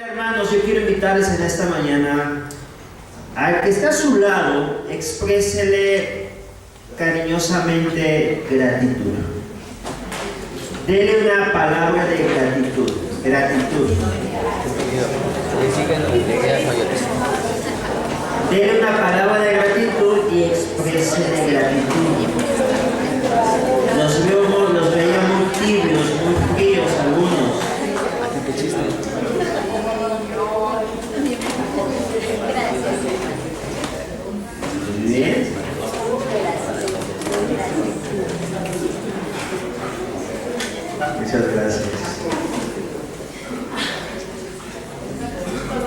Hermanos, yo quiero invitarles en esta mañana al que está a su lado, exprésele cariñosamente gratitud. Dele una palabra de gratitud. Gratitud. Dele una palabra de gratitud y exprésele gratitud. Los veía muy tibios, muy fríos algunos. Muy bien. Muchas gracias.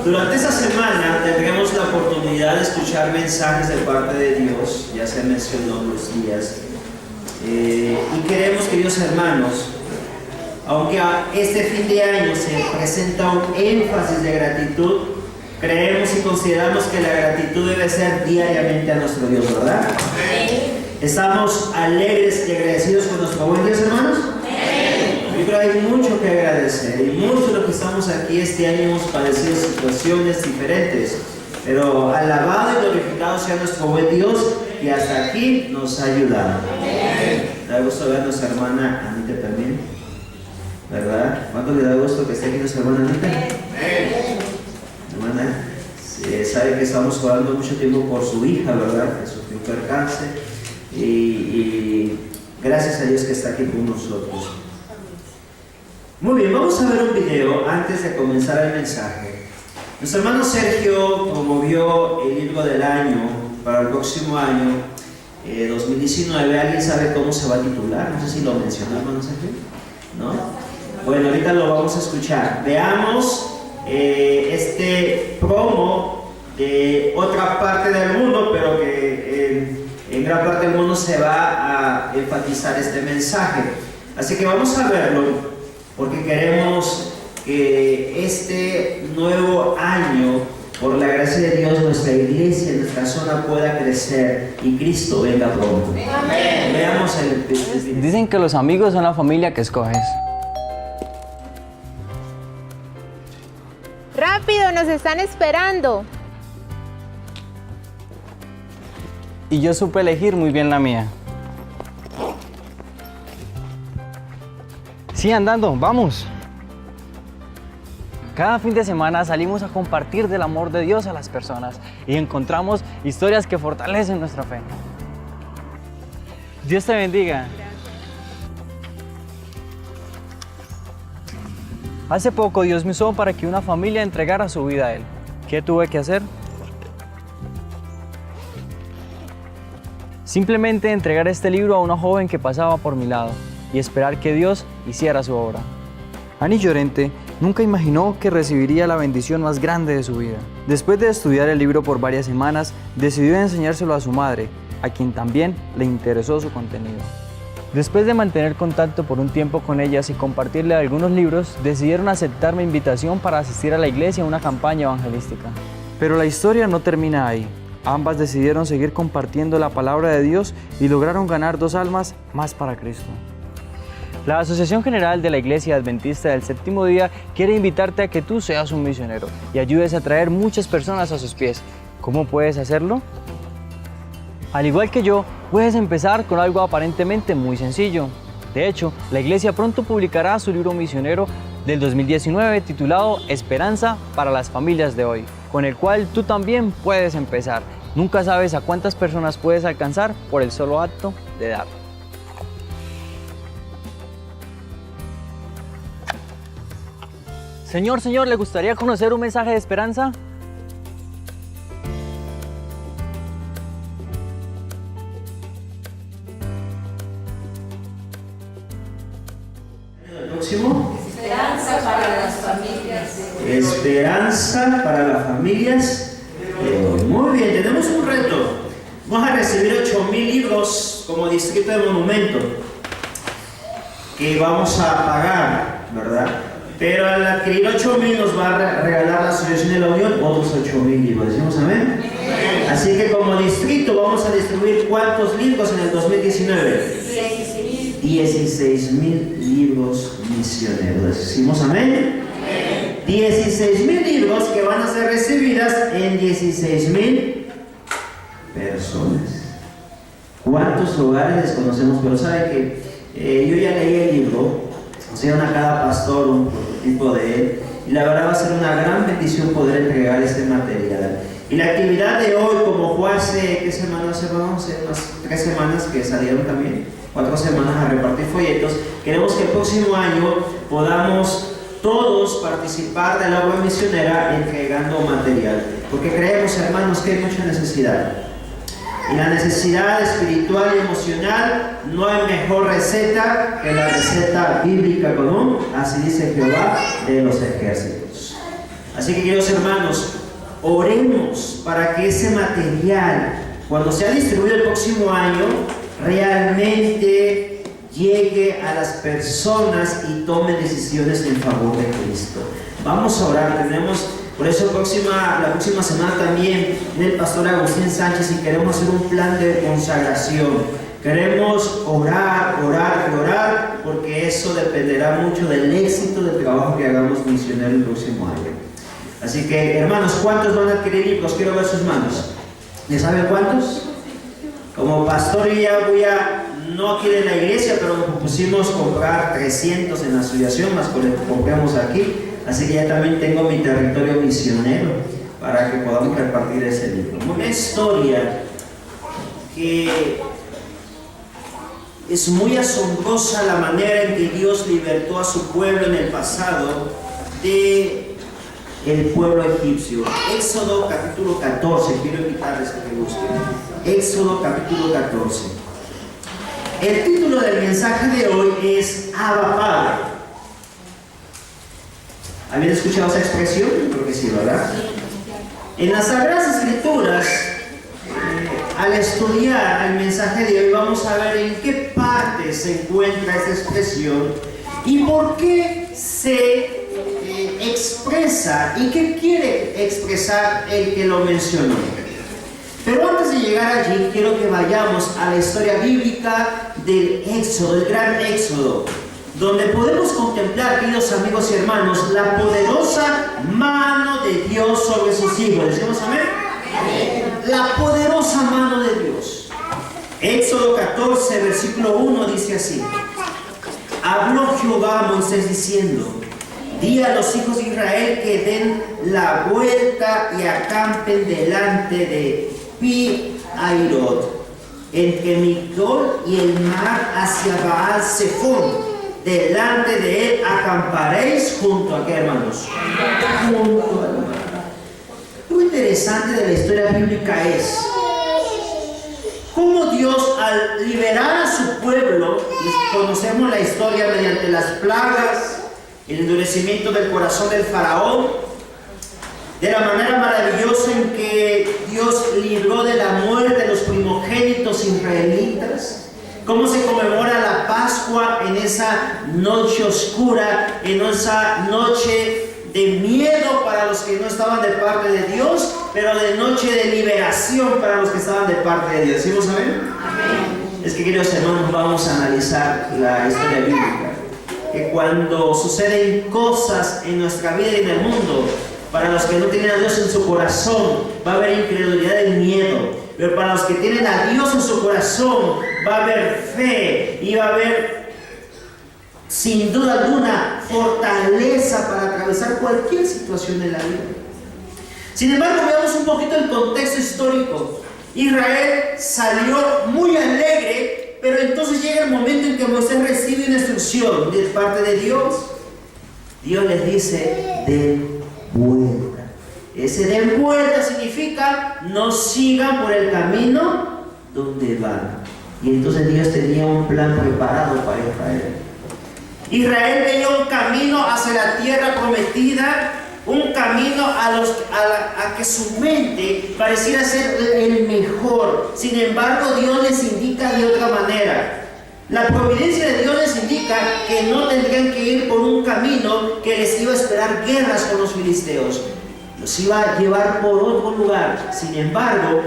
Durante esta semana tendremos la oportunidad de escuchar mensajes de parte de Dios, ya se mencionó los días. Y queremos, queridos hermanos, aunque a este fin de año se presenta un énfasis de gratitud, creemos y consideramos que la gratitud debe ser diariamente a nuestro Dios, ¿verdad? Sí. ¿Estamos alegres y agradecidos con nuestro buen Dios, hermanos? Sí. Yo creo que hay mucho que agradecer y muchos de los que estamos aquí este año hemos padecido situaciones diferentes, pero alabado y glorificado sea nuestro buen Dios que hasta aquí nos ha ayudado. ¿Le da gusto ver a nuestra hermana Anita también? ¿Verdad? ¿Cuánto le da gusto que esté aquí nuestra hermana Anita? Hermana, sabe que estamos orando mucho tiempo por su hija, ¿verdad? Que sufrió un percance y gracias a Dios que está aquí con nosotros. Muy bien, vamos a ver un video antes de comenzar el mensaje. Nuestro hermano Sergio promovió el libro del año para el próximo año 2019. ¿Alguien sabe cómo se va a titular? No sé si lo mencionó, hermano Sergio. ¿No? Bueno, ahorita lo vamos a escuchar. Veamos este promo de otra parte del mundo, pero que en gran parte del mundo se va a enfatizar este mensaje. Así que vamos a verlo, porque queremos que este nuevo año, por la gracia de Dios, nuestra iglesia, nuestra zona pueda crecer y Cristo venga pronto. Amén. Veamos el... Dicen que los amigos son la familia que escoges. ¡Rápido! ¡Nos están esperando! Y yo supe elegir muy bien la mía. Sí, andando, vamos. Cada fin de semana salimos a compartir del amor de Dios a las personas y encontramos historias que fortalecen nuestra fe. Dios te bendiga. Hace poco Dios me usó para que una familia entregara su vida a Él. ¿Qué tuve que hacer? Simplemente entregar este libro a una joven que pasaba por mi lado y esperar que Dios hiciera su obra. Ani Llorente nunca imaginó que recibiría la bendición más grande de su vida. Después de estudiar el libro por varias semanas, decidió enseñárselo a su madre, a quien también le interesó su contenido. Después de mantener contacto por un tiempo con ellas y compartirle algunos libros, decidieron aceptar mi invitación para asistir a la iglesia a una campaña evangelística. Pero la historia no termina ahí. Ambas decidieron seguir compartiendo la palabra de Dios y lograron ganar 2 almas más para Cristo. La Asociación General de la Iglesia Adventista del Séptimo Día quiere invitarte a que tú seas un misionero y ayudes a traer muchas personas a sus pies. ¿Cómo puedes hacerlo? Al igual que yo, puedes empezar con algo aparentemente muy sencillo. De hecho, la iglesia pronto publicará su libro misionero del 2019 titulado Esperanza para las familias de hoy, con el cual tú también puedes empezar. Nunca sabes a cuántas personas puedes alcanzar por el solo acto de dar. Señor, ¿le gustaría conocer un mensaje de esperanza? Próximo. Esperanza para las familias. Esperanza para las familias. Muy bien, tenemos un reto. Vamos a recibir 8,000 libros como distrito de monumento que vamos a pagar, ¿verdad? Pero al adquirir 8,000 nos va a regalar la Asociación de la Unión otros 8,000 libros. ¿Decimos amén? Así que como distrito vamos a distribuir ¿cuántos libros en el 2019? 16,000 libros misioneros. ¿Decimos amén? 16,000 libros que van a ser recibidas en 16,000 personas. ¿Cuántos hogares desconocemos? Pero sabe que yo ya leí el libro, pusieron a cada pastor un prototipo de él, y la verdad va a ser una gran bendición poder entregar este material. Y la actividad de hoy, como fue hace, ¿qué semanas? Hace unas 3 semanas que salieron también, 4 semanas a repartir folletos. Queremos que el próximo año podamos todos participar de la obra misionera entregando material, porque creemos, hermanos, que hay mucha necesidad. Y la necesidad espiritual y emocional, no hay mejor receta que la receta bíblica común, así dice Jehová de los ejércitos. Así que, queridos hermanos, oremos para que ese material, cuando sea distribuido el próximo año, realmente llegue a las personas y tomen decisiones en favor de Cristo. Vamos a orar. Por eso la próxima semana también viene el pastor Agustín Sánchez y queremos hacer un plan de consagración. Queremos orar, porque eso dependerá mucho del éxito del trabajo que hagamos misionero el próximo año. Así que, hermanos, ¿cuántos van a adquirir libros? Quiero ver sus manos. ¿Ya saben cuántos? Como pastor no aquí en la iglesia, pero nos propusimos comprar 300 en la asociación, más que compramos aquí. Así que ya también tengo mi territorio misionero para que podamos repartir ese libro. Una historia que es muy asombrosa, la manera en que Dios libertó a su pueblo en el pasado de el pueblo egipcio. Éxodo capítulo 14, quiero invitarles a que busquen. Éxodo capítulo 14. El título del mensaje de hoy es Abba Padre. ¿Habían escuchado esa expresión? Creo que sí, ¿verdad? En las Sagradas Escrituras, al estudiar el mensaje de hoy, vamos a ver en qué parte se encuentra esta expresión y por qué se expresa y qué quiere expresar el que lo mencionó. Pero antes de llegar allí, quiero que vayamos a la historia bíblica del Éxodo, el gran Éxodo, donde podemos contemplar, queridos amigos y hermanos, la poderosa mano de Dios sobre sus hijos. ¿Decimos amén? Amén. La poderosa mano de Dios. Éxodo 14, versículo 1 dice así: habló Jehová a Moisés diciendo: di a los hijos de Israel que den la vuelta y acampen delante de Pi-Hairot, entre Migdol y el mar hacia Baal-Zephón. Delante de él acamparéis junto a ¿qué, hermanos? Junto al mar. Lo interesante de la historia bíblica es cómo Dios, al liberar a su pueblo, y conocemos la historia mediante las plagas, el endurecimiento del corazón del faraón, de la manera maravillosa en que Dios libró de la muerte a los primogénitos israelitas. Cómo se conmemora la Pascua en esa noche oscura, en esa noche de miedo para los que no estaban de parte de Dios, pero de noche de liberación para los que estaban de parte de Dios. ¿Decimos amén? Amén. Es que, queridos hermanos, vamos a analizar la historia bíblica. Que cuando suceden cosas en nuestra vida y en el mundo, para los que no tienen a Dios en su corazón, va a haber incredulidad y miedo. Pero para los que tienen a Dios en su corazón, va a haber fe y va a haber, sin duda alguna, fortaleza para atravesar cualquier situación en la vida. Sin embargo, veamos un poquito el contexto histórico. Israel salió muy alegre, pero entonces llega el momento en que Moisés recibe una instrucción de parte de Dios. Dios les dice: den vuelta. Ese den vuelta significa no sigan por el camino donde van. Y entonces Dios tenía un plan preparado para Israel. Israel tenía un camino hacia la tierra prometida, un camino a que su mente pareciera ser el mejor. Sin embargo, Dios les indica de otra manera. La providencia de Dios les indica que no tendrían que ir por un camino que les iba a esperar guerras con los filisteos. Los iba a llevar por otro lugar. Sin embargo,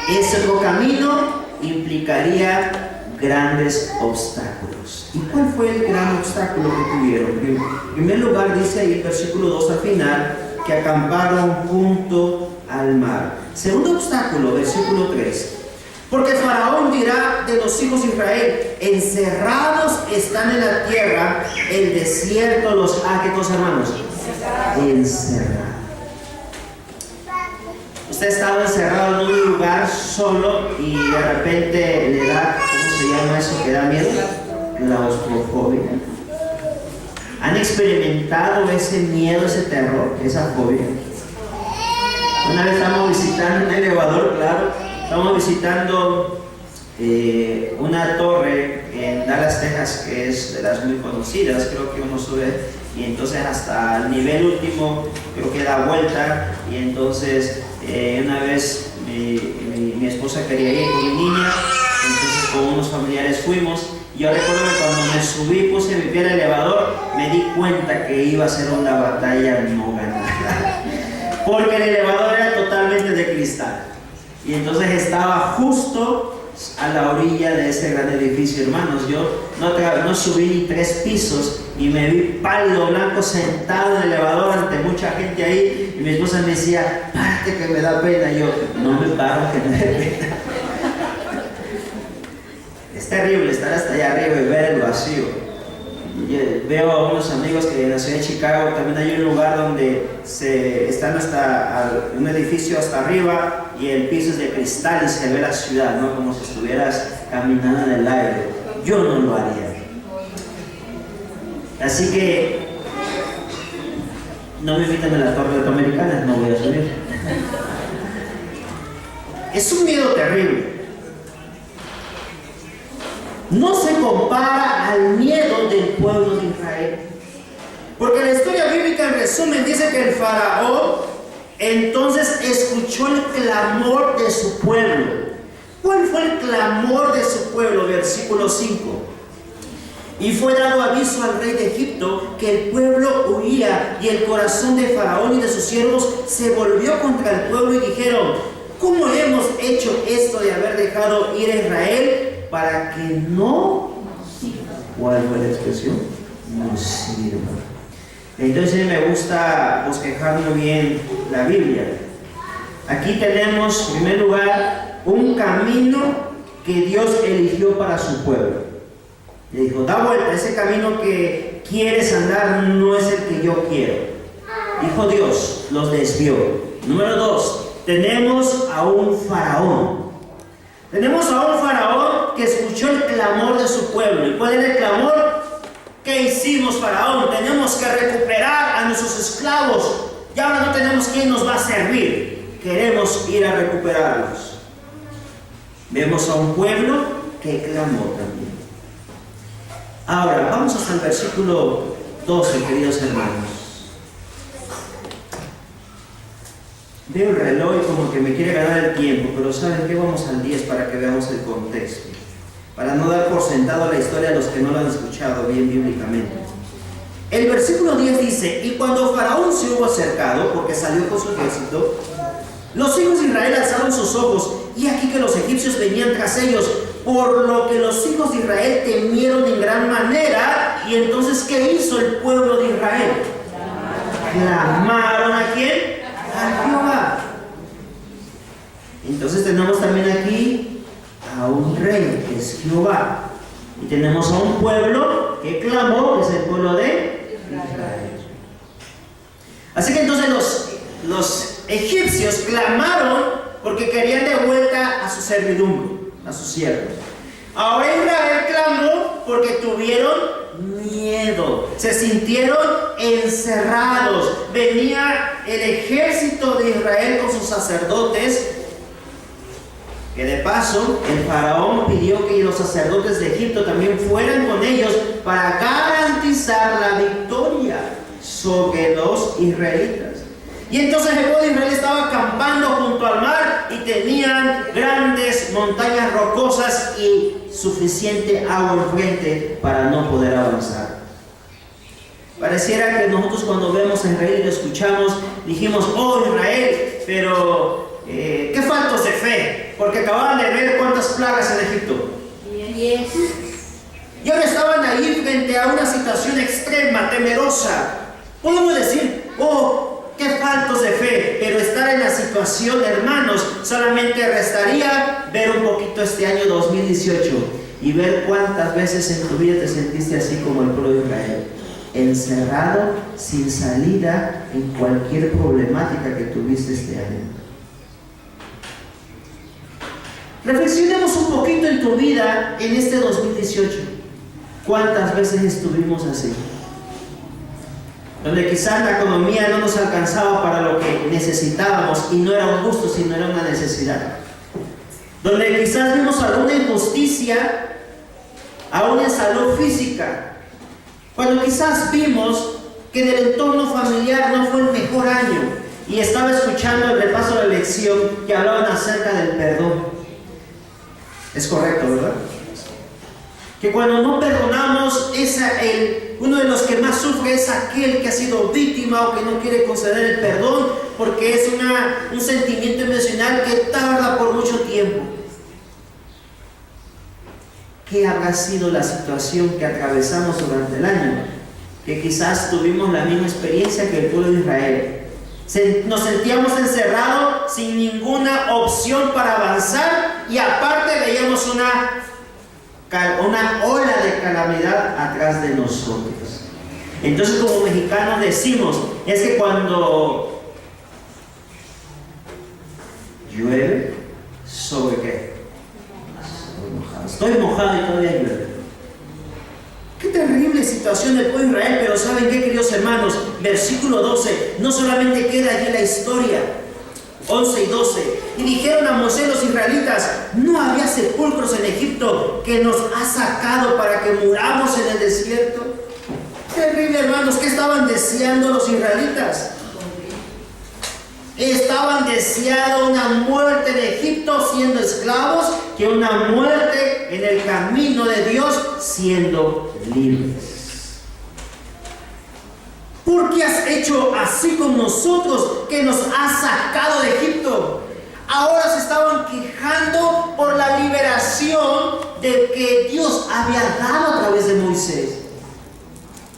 ese otro camino implicaría grandes obstáculos. ¿Y cuál fue el gran obstáculo que tuvieron? En primer lugar, dice ahí el versículo 2 al final, que acamparon junto al mar. Segundo obstáculo, versículo 3. Porque Faraón dirá de los hijos de Israel: encerrados están en la tierra, el desierto los ha, ¿qué cosa, hermanos? Encerrados. Usted estaba encerrado en un lugar solo y de repente le da, ¿cómo se llama eso que da miedo? Claustrofobia. ¿Han experimentado ese miedo, ese terror, esa fobia? Una vez estábamos visitando un elevador, claro, estamos visitando una torre en Dallas, Texas, que es de las muy conocidas, creo que uno sube, y entonces hasta el nivel último, creo que da vuelta, y entonces una vez mi esposa quería ir con mi niña, entonces con unos familiares fuimos. Yo recuerdo que cuando me subí, puse mi pie al elevador, me di cuenta que iba a ser una batalla no ganada, porque el elevador era totalmente de cristal, y entonces estaba justo a la orilla de ese gran edificio, hermanos. Yo no subí ni 3 pisos y me vi pálido, blanco, sentado en el elevador ante mucha gente ahí, y mi esposa me decía: párate que me da pena. Y yo: no me paro, que me dé pena. Es terrible estar hasta allá arriba y ver el vacío. Yo veo a unos amigos que en la ciudad de Chicago también hay un lugar donde están hasta un edificio hasta arriba y el piso es de cristal y se ve la ciudad, ¿no? Como si estuvieras caminando en el aire. Yo no lo haría. Así que no me invitan a la Torre Norteamericana, no voy a subir. Es un miedo terrible. No se compara al miedo del pueblo de Israel. Porque la historia bíblica, en resumen, dice que el faraón entonces escuchó el clamor de su pueblo. ¿Cuál fue el clamor de su pueblo? Versículo 5. Y fue dado aviso al rey de Egipto que el pueblo huía, y el corazón de Faraón y de sus siervos se volvió contra el pueblo, y dijeron: ¿cómo hemos hecho esto de haber dejado ir a Israel para que no, ¿cuál fue la expresión? Nos sirva? Entonces me gusta bosquejar muy bien la Biblia. Aquí tenemos, en primer lugar, un camino que Dios eligió para su pueblo. Le dijo: da vuelta, ese camino que quieres andar no es el que yo quiero. Dijo Dios, los desvió. Número 2, tenemos a un faraón. Tenemos a un faraón que escuchó el clamor de su pueblo. ¿Y cuál era el clamor? ¿Qué hicimos, faraón? Tenemos que recuperar a nuestros esclavos. Y ahora no tenemos quien nos va a servir. Queremos ir a recuperarlos. Vemos a un pueblo que clamó también. Ahora, vamos hasta el versículo 12, queridos hermanos. Veo el reloj y como que me quiere ganar el tiempo, pero ¿saben qué? Vamos al 10 para que veamos el contexto, para no dar por sentado la historia a los que no la han escuchado bien bíblicamente. El versículo 10 dice: y cuando Faraón se hubo acercado, porque salió con su ejército, los hijos de Israel alzaron sus ojos, y aquí que los egipcios venían tras ellos, por lo que los hijos de Israel temieron en gran manera. Y entonces, ¿qué hizo el pueblo de Israel? ¿Clamaron a quién? A Jehová. Entonces tenemos también aquí a un rey, que es Jehová, y tenemos a un pueblo que clamó, que es el pueblo de Israel. Así que entonces los egipcios clamaron porque querían de vuelta a su servidumbre, a sus siervos. Ahora Israel clamó porque tuvieron miedo, se sintieron encerrados. Venía el ejército de Israel con sus sacerdotes, que de paso el faraón pidió que los sacerdotes de Egipto también fueran con ellos para garantizar la victoria sobre los israelitas. Y entonces el pueblo de Israel estaba acampando junto al mar y tenían grandes montañas rocosas y suficiente agua enfrente para no poder avanzar. Pareciera que nosotros cuando vemos a Israel y lo escuchamos, dijimos: oh Israel, pero qué faltos de fe, porque acababan de ver cuántas plagas en Egipto. temerosa. Podemos decir, oh, qué faltos de fe, pero estar en la situación, hermanos, solamente restaría ver un poquito este año 2018 y ver cuántas veces en tu vida te sentiste así como el pueblo de Israel, encerrado, sin salida en cualquier problemática que tuviste este año. Reflexionemos un poquito en tu vida en este 2018. ¿Cuántas veces estuvimos así? Donde quizás la economía no nos alcanzaba para lo que necesitábamos y no era un gusto, sino era una necesidad. Donde quizás vimos alguna injusticia, aún en salud física. Cuando quizás vimos que en el entorno familiar no fue el mejor año y estaba escuchando el repaso de la lección que hablaban acerca del perdón. Es correcto, ¿verdad? Que cuando no perdonamos, uno de los que más sufre es aquel que ha sido víctima o que no quiere conceder el perdón, porque es un sentimiento emocional que tarda por mucho tiempo. ¿Qué habrá sido la situación que atravesamos durante el año? Que quizás tuvimos la misma experiencia que el pueblo de Israel. Nos sentíamos encerrados sin ninguna opción para avanzar y aparte veíamos una ola de calamidad atrás de nosotros. Entonces, como mexicanos decimos, es que cuando llueve, ¿sobre qué? Estoy mojado y todavía llueve. Qué terrible situación del pueblo de Israel, pero ¿saben qué, queridos hermanos? Versículo 12, no solamente queda allí la historia, 11 y 12. Y dijeron a Moisés los israelitas, no había sepulcros en Egipto que nos ha sacado para que muramos en el desierto. Terrible, hermanos, ¿qué estaban deseando los israelitas? Estaban deseando una muerte en Egipto siendo esclavos que una muerte en el camino de Dios siendo libres. ¿Por qué has hecho así con nosotros que nos has sacado de Egipto? Ahora se estaban quejando por la liberación de que Dios había dado a través de Moisés.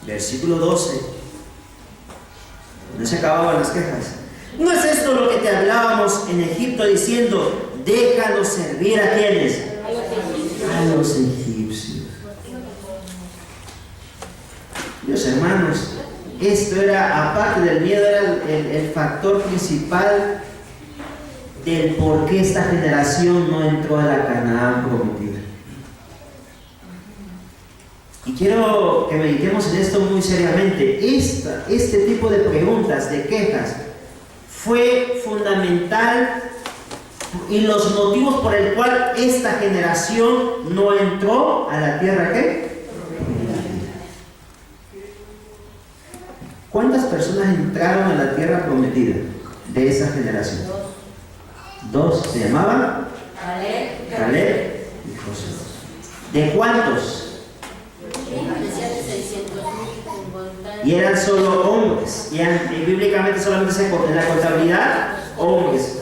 Versículo 12. No se acababan las quejas. ¿No es esto lo que te hablábamos en Egipto diciendo, déjanos servir a quienes? A los egipcios. Dios, hermanos, esto era, aparte del miedo, era el factor principal del por qué esta generación no entró a la Canaán prometida. Y quiero que meditemos en esto muy seriamente. Este tipo de preguntas, de quejas, fue fundamental y los motivos por el cual esta generación no entró a la tierra ¿qué? ¿Cuántas personas entraron a la tierra prometida de esa generación? Dos. ¿Se llamaban? Caleb y Josué. ¿De cuántos? Y eran solo hombres, y bíblicamente solamente en la contabilidad, hombres,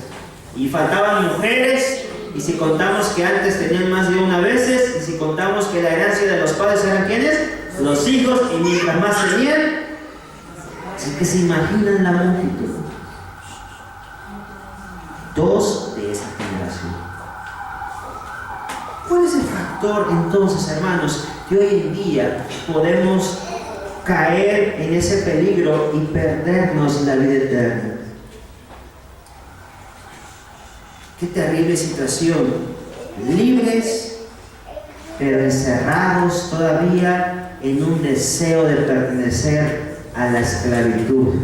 y faltaban mujeres, y si contamos que antes tenían más de una veces, y si contamos que la herencia de los padres eran ¿quiénes? Los hijos, y mientras más tenían, así que se imaginan la multitud. Dos de esa generación. ¿Cuál es el factor entonces, hermanos, que hoy en día podemos caer en ese peligro y perdernos la vida eterna? Qué terrible situación. Libres, pero encerrados todavía en un deseo de pertenecer a la esclavitud.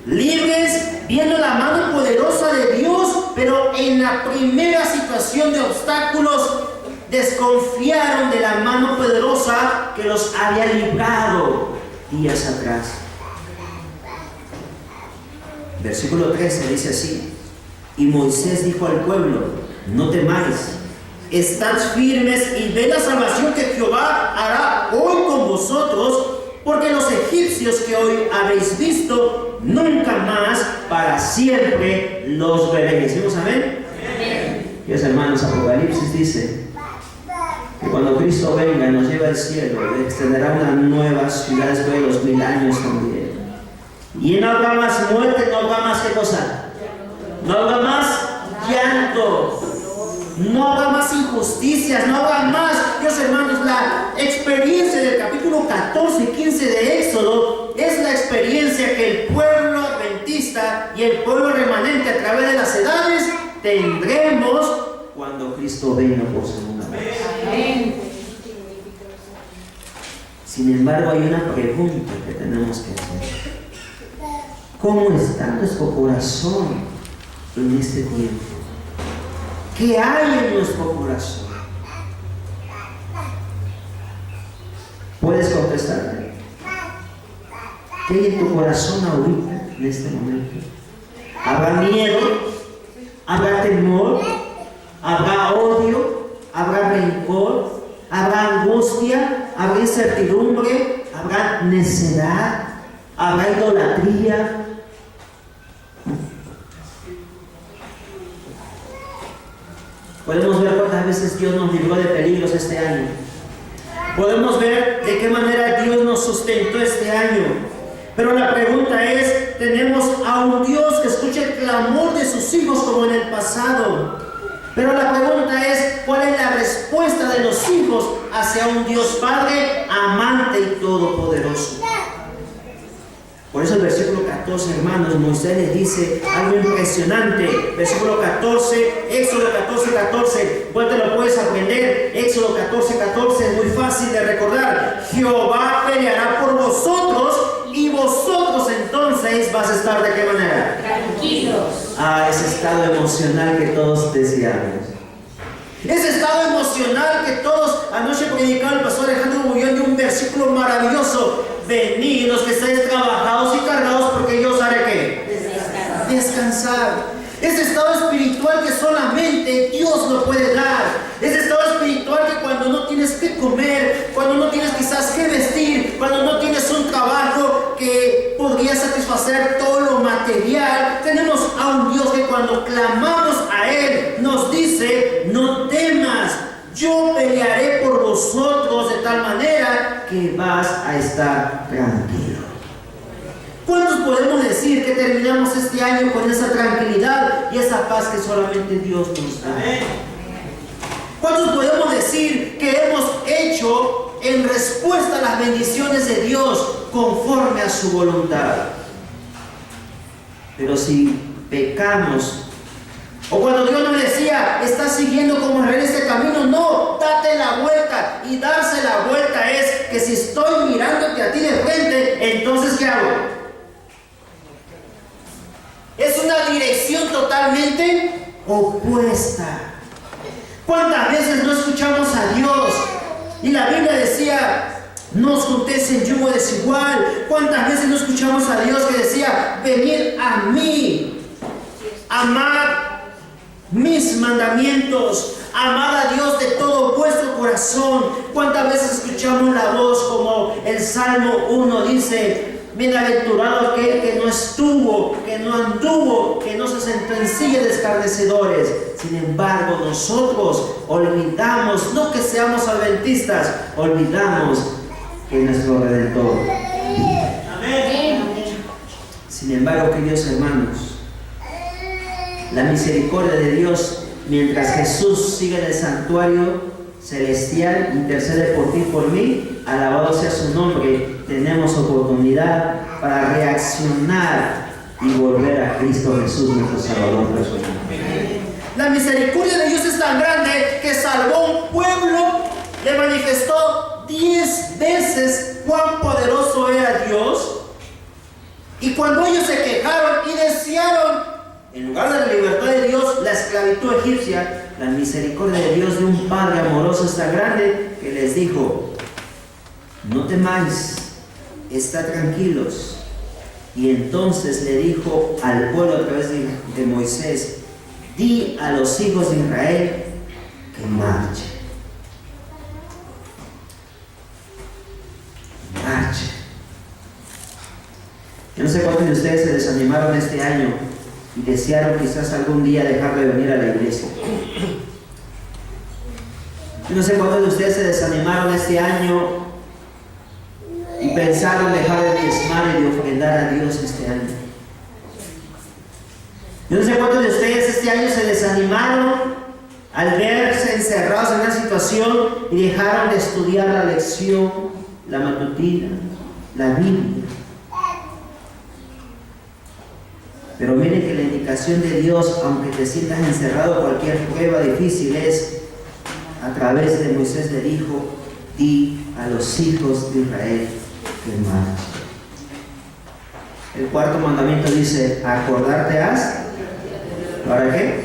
Libres, viendo la mano poderosa de Dios, pero en la primera situación de obstáculos desconfiaron de la mano poderosa que los había librado días atrás. Versículo 13 dice así: y Moisés dijo al pueblo, no temáis, estad firmes y ved la salvación que Jehová hará hoy con vosotros, porque los egipcios que hoy habéis visto, nunca más para siempre los veréis. ¿Decimos amén? Amén. Dios, hermanos, Apocalipsis dice que cuando Cristo venga y nos lleve al cielo, extenderá una nueva ciudad después de los 1000 años también. Y no habrá más muerte, no habrá más, ¿qué cosa? No habrá más llanto, no habrá más injusticias, no habrá más. Dios, hermanos, la experiencia del capítulo 14 y 15 de Éxodo es la experiencia que el pueblo adventista y el pueblo remanente a través de las edades tendremos cuando Cristo venga por segunda vez. Sin embargo, hay una pregunta que tenemos que hacer. ¿Cómo está nuestro corazón en este tiempo? ¿Qué hay en nuestro corazón? ¿Puedes contestarme? ¿Qué hay en tu corazón ahorita, en este momento? ¿Habrá miedo? ¿Habrá temor? ¿Habrá odio? ¿Habrá rencor? ¿Habrá angustia? ¿Habrá incertidumbre? ¿Habrá necedad? ¿Habrá idolatría? Podemos ver cuántas veces Dios nos libró de peligros este año. Podemos ver de qué manera Dios nos sustentó este año. Pero la pregunta es, ¿tenemos a un Dios que escucha el clamor de sus hijos como en el pasado? Pero la pregunta es, ¿cuál es la respuesta de los hijos hacia un Dios Padre amante y todopoderoso? Por eso el versículo 14, hermanos, Moisés les dice algo impresionante. Versículo 14, Éxodo 14, vos te lo puedes aprender. Éxodo 14, es muy fácil de recordar. Jehová peleará por vosotros y vosotros entonces vas a estar ¿de qué manera? Tranquilos. Ese estado emocional que todos deseamos. Ese estado emocional que todos, anoche predicaba el pastor Alejandro Bullón de un versículo maravilloso. Venid los que estáis trabajados y cargados, porque yo os haré ¿qué? Descansar. Ese estado espiritual que solamente Dios lo puede dar. Ese estado espiritual que cuando no tienes que comer, cuando no tienes quizás que vestir, cuando no tienes un trabajo que podría satisfacer todo lo material, tenemos a un Dios que cuando clamamos a Él nos dice: no temas, yo pelearé por vosotros de tal manera que vas a estar tranquilo. ¿Cuántos podemos decir que terminamos este año con esa tranquilidad y esa paz que solamente Dios nos da? ¿Cuántos podemos decir que hemos hecho en respuesta a las bendiciones de Dios conforme a su voluntad? Pero si pecamos, o cuando Dios nos decía, estás siguiendo como Israel este camino, no, date la vuelta. Y darse la vuelta es que si estoy mirándote a ti de frente, entonces ¿qué hago? Es una dirección totalmente opuesta. ¿Cuántas veces no escuchamos a Dios? Y la Biblia decía, no os juntéis en yugo desigual. ¿Cuántas veces no escuchamos a Dios que decía, venid a mí, amad mis mandamientos, amad a Dios de todo vuestro corazón? ¿Cuántas veces escuchamos la voz como el Salmo 1 dice, bienaventurado aquel que no estuvo, que no anduvo, que no se sentó en silla de escarnecedores? Sin embargo, nosotros olvidamos, no que seamos adventistas, olvidamos que nuestro Redentor. Amén. Sin embargo, queridos hermanos, la misericordia de Dios, mientras Jesús sigue en el santuario celestial, intercede por ti y por mí, alabado sea su nombre, tenemos oportunidad para reaccionar y volver a Cristo Jesús, nuestro Salvador personal. La misericordia de Dios es tan grande que salvó un pueblo, le manifestó 10 veces cuán poderoso era Dios, y cuando ellos se quejaron y desearon, en lugar de la libertad de Dios, la esclavitud egipcia, la misericordia de Dios de un Padre amoroso es tan grande que les dijo, no temáis, estad tranquilos. Y entonces le dijo al pueblo a través de Moisés, di a los hijos de Israel que marchen. Marchen. Yo no sé cuántos de ustedes se desanimaron este año y desearon quizás algún día dejar de venir a la iglesia. Yo no sé cuántos de ustedes se desanimaron este año y pensaron dejar de diezmar y de ofrendar a Dios este año. Yo no sé cuántos de ustedes este año se desanimaron al verse encerrados en una situación y dejaron de estudiar la lección, la matutina, la Biblia. Pero miren que la indicación de Dios, aunque te sientas encerrado, cualquier prueba difícil es, a través de Moisés le dijo, di a los hijos de Israel que marchen. El cuarto mandamiento dice, acordarte has. ¿Para qué?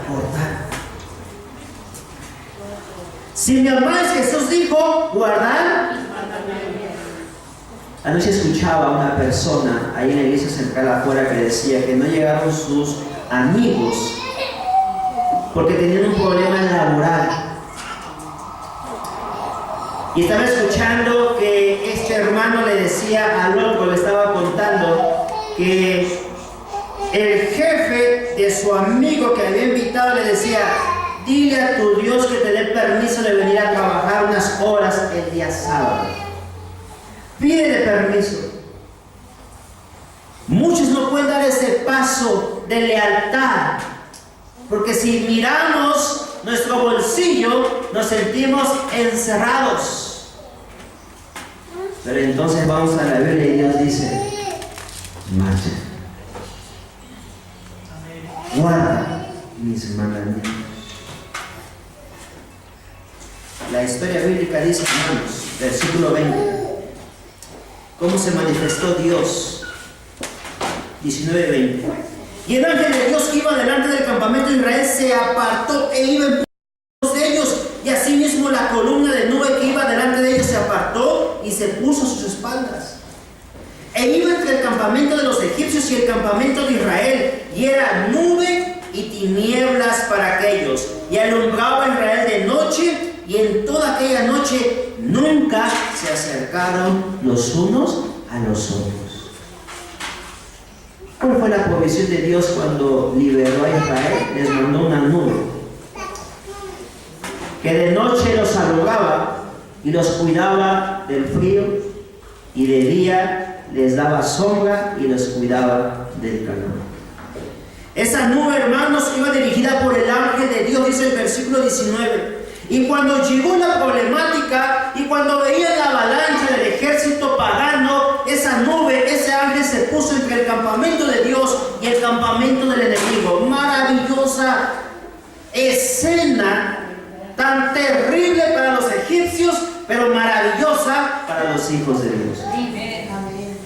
Acordar. Si mi amáis, Jesús dijo, guardar. Anoche escuchaba a una persona ahí en la iglesia central afuera que decía que no llegaron sus amigos porque tenían un problema laboral. Y estaba escuchando que este hermano le decía al otro, le estaba contando que el jefe de su amigo que había invitado le decía, dile a tu Dios que te dé permiso de venir a trabajar unas horas el día sábado. Pídele permiso. Muchos no pueden dar ese paso de lealtad, porque si miramos nuestro bolsillo, nos sentimos encerrados. Pero entonces vamos a la Biblia y Dios dice, marcha, guarda mis mandamientos. La historia bíblica dice, hermanos, versículo 20, cómo se manifestó Dios. 19:20. Y el ángel de Dios que iba delante del campamento de Israel se apartó e iba en pos de ellos, y asimismo la columna de nube que iba delante de ellos se apartó y se puso a sus espaldas. E iba entre el campamento de los egipcios y el campamento de Israel, y era nube y tinieblas para aquellos, y alumbraba a Israel de noche, y en toda aquella noche nunca se acercaron los unos a los otros. ¿Cuál fue la provisión de Dios cuando liberó a Israel? Les mandó una nube que de noche los alumbraba y los cuidaba del frío, y de día les daba sombra y los cuidaba del calor. Esa nube, hermanos, iba dirigida por el ángel de Dios, dice el versículo 19. Y cuando llegó la problemática y cuando veía la avalancha del ejército pagano, esa nube, ese ángel se puso entre el campamento de Dios y el campamento del enemigo. Maravillosa escena, tan terrible para los egipcios, pero maravillosa para los hijos de Dios.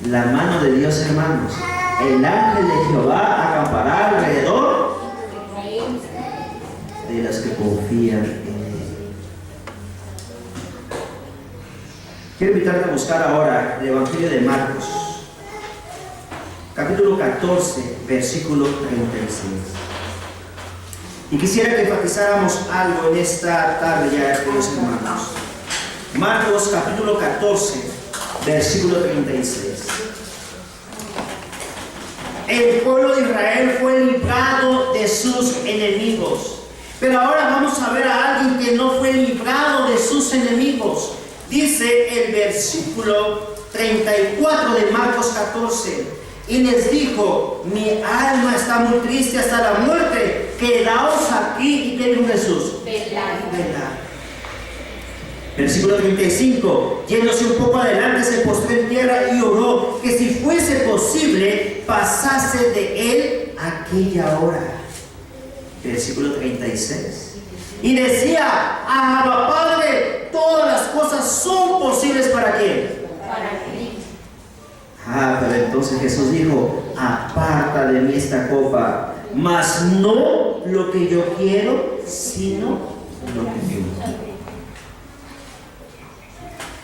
La mano de Dios, hermanos. El ángel de Jehová acampará alrededor de los que confían en él. Quiero invitarte a buscar ahora el Evangelio de Marcos, capítulo 14, versículo 36. Y quisiera que enfatizáramos algo en esta tarde ya, queridos hermanos. Marcos, capítulo 14, versículo 36. El pueblo de Israel fue librado de sus enemigos. Pero ahora vamos a ver a alguien que no fue librado de sus enemigos. Dice el versículo 34 de Marcos 14. Y les dijo, mi alma está muy triste hasta la muerte. Quedaos aquí. ¿Y qué dijo Jesús? Velad. Versículo 35. Yéndose un poco adelante, se postró en tierra y oró que si fuese posible pasase de él aquella hora. Versículo 36. Y decía, Abba Padre, todas las cosas son posibles para quién. Para ti. Pero entonces Jesús dijo, aparta de mí esta copa, mas no lo que yo quiero, sino lo que yo quiero.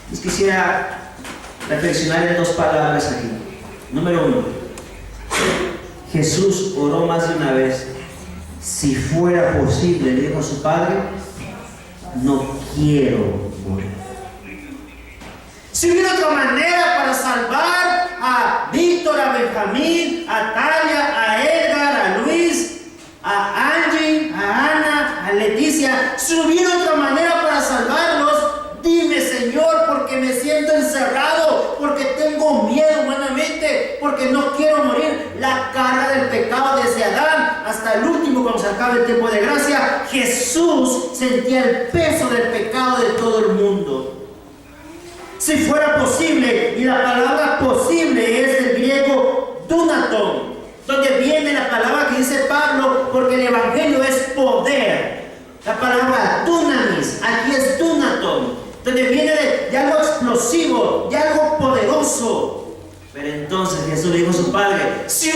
Les quisiera reflexionar en dos palabras aquí. Número 1. Jesús oró más de una vez. Si fuera posible, le dijo a su padre, no quiero morir. Si hubiera otra manera para salvar a Víctor, a Benjamín, a Talia, a Edgar, a Luis, a Angie, a Ana, a Leticia, justicia, si hubiera otra manera para salvarlos, dime, Señor, porque me siento encerrado, porque tengo miedo humanamente, porque no quiero morir. La carga del pecado desde Adán hasta el último, cuando se acabe el tiempo de gracia, Jesús sentía el peso del pecado de todo el mundo. Si fuera posible, y la palabra posible es del griego dunaton, donde viene la palabra que dice Pablo, porque el evangelio es poder. La palabra dunamis, aquí es dunaton, donde viene de algo explosivo, de algo poderoso. Pero entonces Jesús le dijo a su Padre, si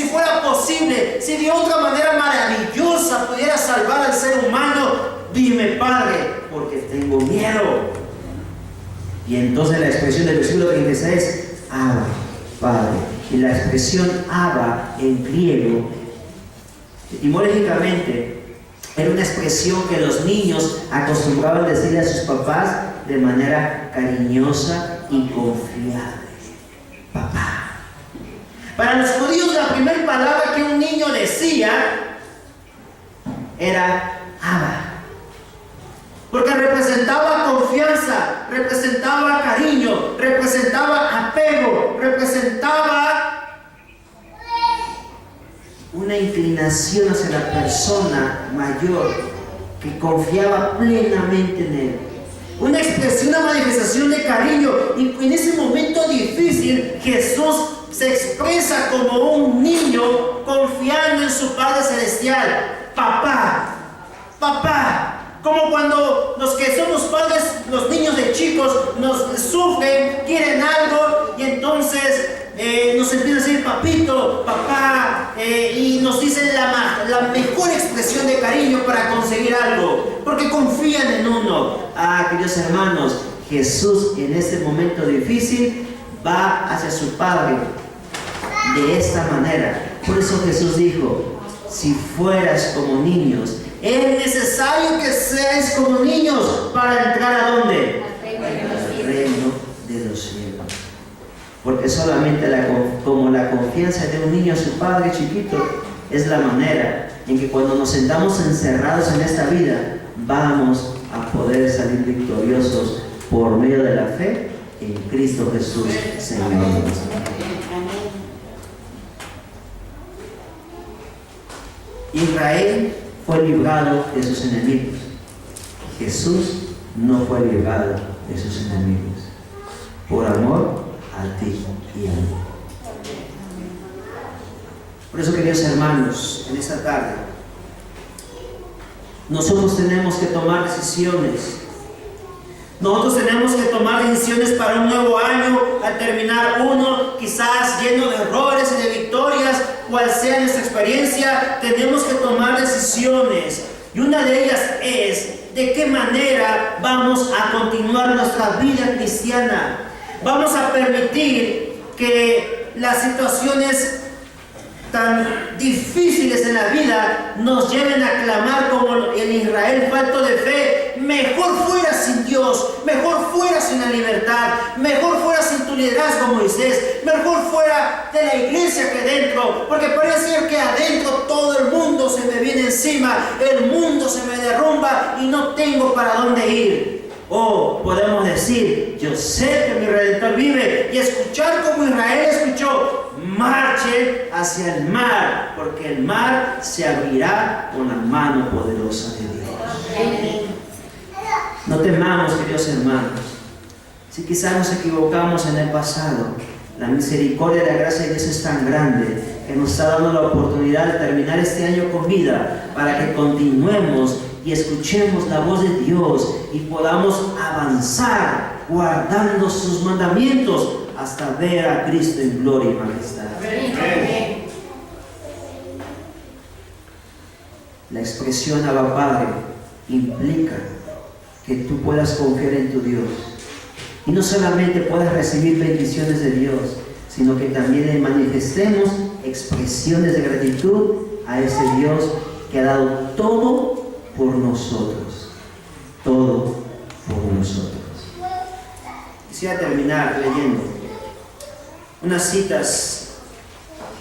fuera posible, si de otra manera maravillosa pudiera salvar al ser humano, dime, Padre, porque tengo miedo. Y entonces la expresión del versículo 36 es Abba, Padre. Y la expresión Abba en griego, etimológicamente, era una expresión que los niños acostumbraban decirle a sus papás de manera cariñosa y confiable. Papá. Para los judíos, la primera palabra que un niño decía era Abba, porque representaba confianza, representaba cariño, representaba apego, representaba una inclinación hacia la persona mayor que confiaba plenamente en él. Una expresión, una manifestación de cariño. Y en ese momento difícil, Jesús se expresa como un niño confiando en su Padre Celestial. Papá, papá. Como cuando los que somos padres, los niños de chicos, nos sufren, quieren algo y entonces nos empiezan a decir papito, papá, y nos dicen la mejor expresión de cariño para conseguir algo, porque confían en uno. Queridos hermanos, Jesús en este momento difícil va hacia su Padre de esta manera. Por eso Jesús dijo, si fueras como niños, es necesario que seáis como niños para entrar ¿a dónde? Al reino de los cielos. Porque solamente como la confianza de un niño a su padre chiquito es la manera en que cuando nos sentamos encerrados en esta vida vamos a poder salir victoriosos por medio de la fe en Cristo Jesús, Señor. Israel fue librado de sus enemigos. Jesús no fue librado de sus enemigos. Por amor a ti y a mí. Por eso, queridos hermanos, en esta tarde, nosotros tenemos que tomar decisiones. Nosotros tenemos que tomar decisiones para un nuevo año, al terminar uno, quizás lleno de errores y de victorias, cual sea nuestra experiencia, tenemos que tomar decisiones. Y una de ellas es, ¿de qué manera vamos a continuar nuestra vida cristiana? Vamos a permitir que las situaciones tan difíciles en la vida nos lleven a clamar como el Israel falto de fe. Mejor fuera sin Dios, mejor fuera sin la libertad, mejor fuera sin tu liderazgo, Moisés, mejor fuera de la iglesia que dentro, porque parece ser que adentro todo el mundo se me viene encima, el mundo se me derrumba y no tengo para dónde ir. O podemos decir, yo sé que mi Redentor vive, y escuchar como Israel escuchó, marchen hacia el mar, porque el mar se abrirá con la mano poderosa de Dios. No temamos, queridos hermanos, si quizás nos equivocamos en el pasado, la misericordia y la gracia de Dios es tan grande que nos está dando la oportunidad de terminar este año con vida para que continuemos y escuchemos la voz de Dios y podamos avanzar guardando sus mandamientos hasta ver a Cristo en gloria y majestad. La expresión Abba Padre implica que tú puedas confiar en tu Dios y no solamente puedas recibir bendiciones de Dios, sino que también le manifestemos expresiones de gratitud a ese Dios que ha dado todo por nosotros, todo por nosotros. Quisiera terminar leyendo unas citas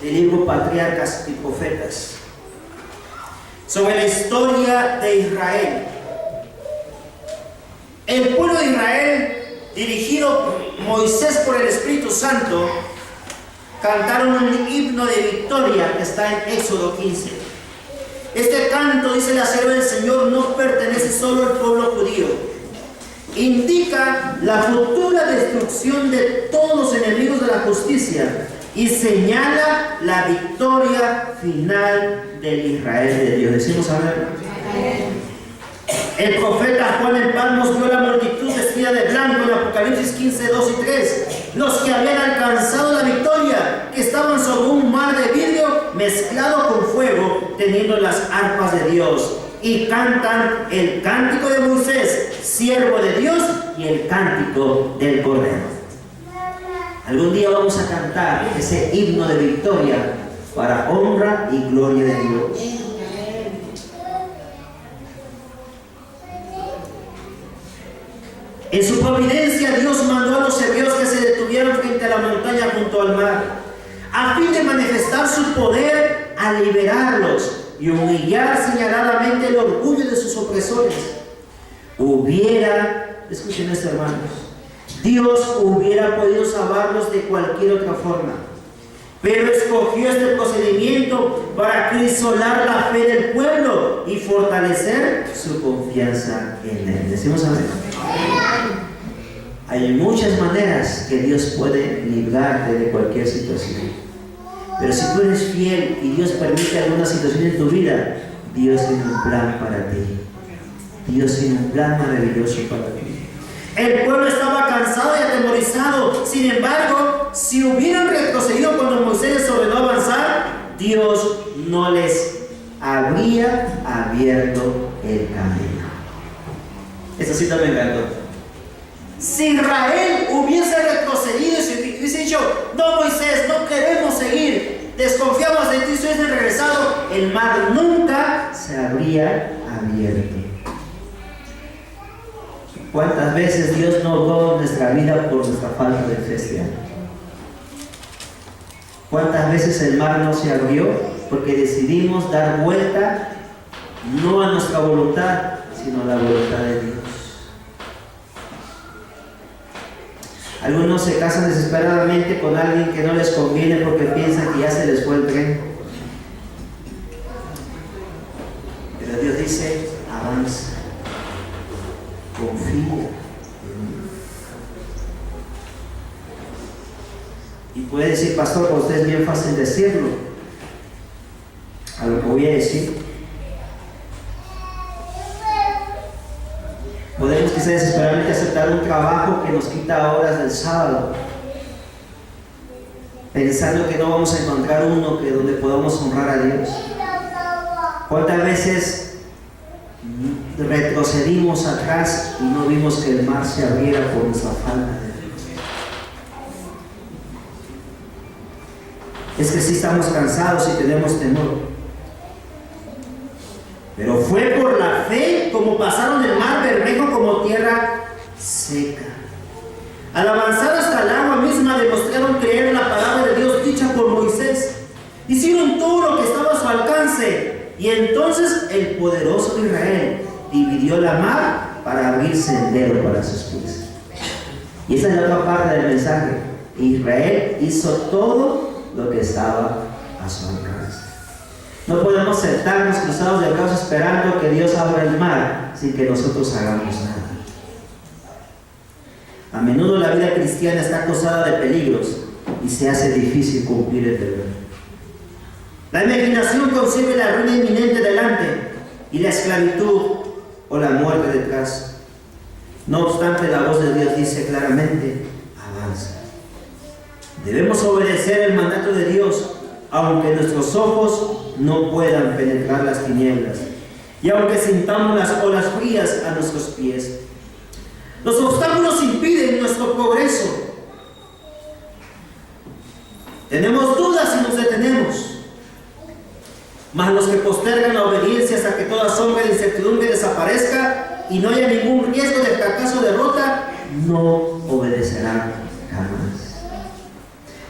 del libro Patriarcas y Profetas. sobre la historia de Israel. El pueblo de Israel, dirigido por Moisés por el Espíritu Santo, cantaron un himno de victoria que está en Éxodo 15. Este canto, dice la sierva del Señor, no pertenece solo al pueblo judío. Indica la futura destrucción de todos los enemigos de la justicia y señala la victoria final del Israel de Dios. Decimos amén. El profeta Juan en Patmos vio la multitud vestida de blanco en Apocalipsis 15, 2 y 3. Los que habían alcanzado la victoria, que estaban sobre un mar de vidrio mezclado con fuego, teniendo las arpas de Dios. Y cantan el cántico de Moisés, siervo de Dios, y el cántico del Cordero. Algún día vamos a cantar ese himno de victoria para honra y gloria de Dios. En su providencia, Dios mandó a los hebreos que se detuvieran frente a la montaña junto al mar, a fin de manifestar su poder a liberarlos y humillar señaladamente el orgullo de sus opresores. Escuchen esto, hermanos, Dios hubiera podido salvarlos de cualquier otra forma, pero escogió este procedimiento para acrisolar la fe del pueblo y fortalecer su confianza en Él. Decimos amén. Hay muchas maneras que Dios puede librarte de cualquier situación, pero si tú eres fiel y Dios permite alguna situación en tu vida, Dios tiene un plan para ti. Dios tiene un plan maravilloso para ti. El pueblo estaba cansado y atemorizado. Sin embargo, si hubieran retrocedido cuando Moisés les ordenó avanzar, Dios no les habría abierto el camino. Esa cita me encantó. Si Israel hubiese retrocedido y se hubiese dicho: no, Moisés, no queremos seguir, desconfiamos de ti, si hubiesen regresado, el mar nunca se habría abierto. ¿Cuántas veces Dios no obró nuestra vida por nuestra falta de fe este año? ¿Cuántas veces el mar no se abrió porque decidimos dar vuelta no a nuestra voluntad, sino a la voluntad de Dios? Algunos se casan desesperadamente con alguien que no les conviene porque piensan que ya se les fue el tren. Pero Dios dice: avanza, confía en mí. Y puede decir: pastor, para usted es bien fácil decirlo. A lo que voy a decir, podemos quizás desesperadamente aceptar un trabajo que nos quita horas del sábado, pensando que no vamos a encontrar uno donde podamos honrar a Dios. ¿Cuántas veces retrocedimos atrás y no vimos que el mar se abriera por nuestra falta de Dios? Es que sí estamos cansados y tenemos temor. Pero fue por la fe como pasaron el mar Bermejo como tierra seca. Al avanzar hasta el agua misma, demostraron creer la palabra de Dios dicha por Moisés. Hicieron todo lo que estaba a su alcance. Y entonces el poderoso de Israel dividió la mar para abrir sendero para sus pies. Y esa es la otra parte del mensaje. Israel hizo todo lo que estaba a su alcance. No podemos sentarnos cruzados de brazos esperando que Dios abra el mar sin que nosotros hagamos nada. A menudo la vida cristiana está acosada de peligros y se hace difícil cumplir el deber. La imaginación concibe la ruina inminente delante y la esclavitud o la muerte detrás. No obstante, la voz de Dios dice claramente: avanza. Debemos obedecer el mandato de Dios, aunque nuestros ojos no puedan penetrar las tinieblas y aunque sintamos las olas frías a nuestros pies. Los obstáculos impiden nuestro progreso. Tenemos dudas y nos detenemos. Mas los que postergan la obediencia hasta que toda sombra de incertidumbre desaparezca y no haya ningún riesgo de fracaso o derrota, no obedecerán jamás.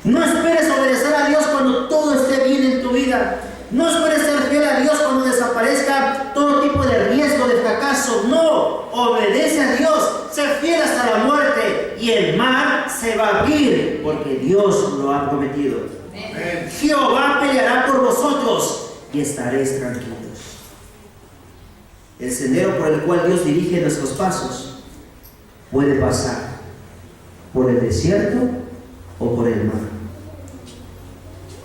No esperes obedecer a Dios cuando todo esté bien en tu vida. No esperes ser fiel a a Dios cuando desaparezca todo tipo de riesgo de fracaso. No, obedece a Dios, sé fiel hasta la muerte y el mar se va a abrir porque Dios lo ha prometido. Jehová peleará por vosotros y estaréis tranquilos. El sendero por el cual Dios dirige nuestros pasos puede pasar por el desierto o por el mar,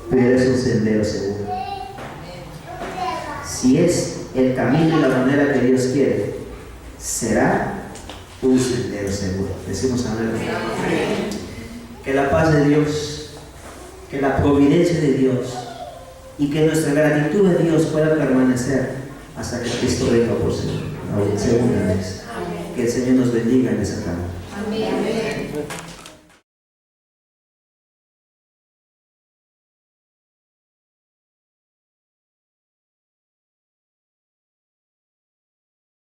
pero es un sendero seguro. Si es el camino y la manera que Dios quiere, será un sendero seguro. Decimos amén. Que la paz de Dios, que la providencia de Dios y que nuestra gratitud a Dios pueda permanecer hasta que Cristo venga por segunda vez. Que el Señor nos bendiga en esa cama. Amén.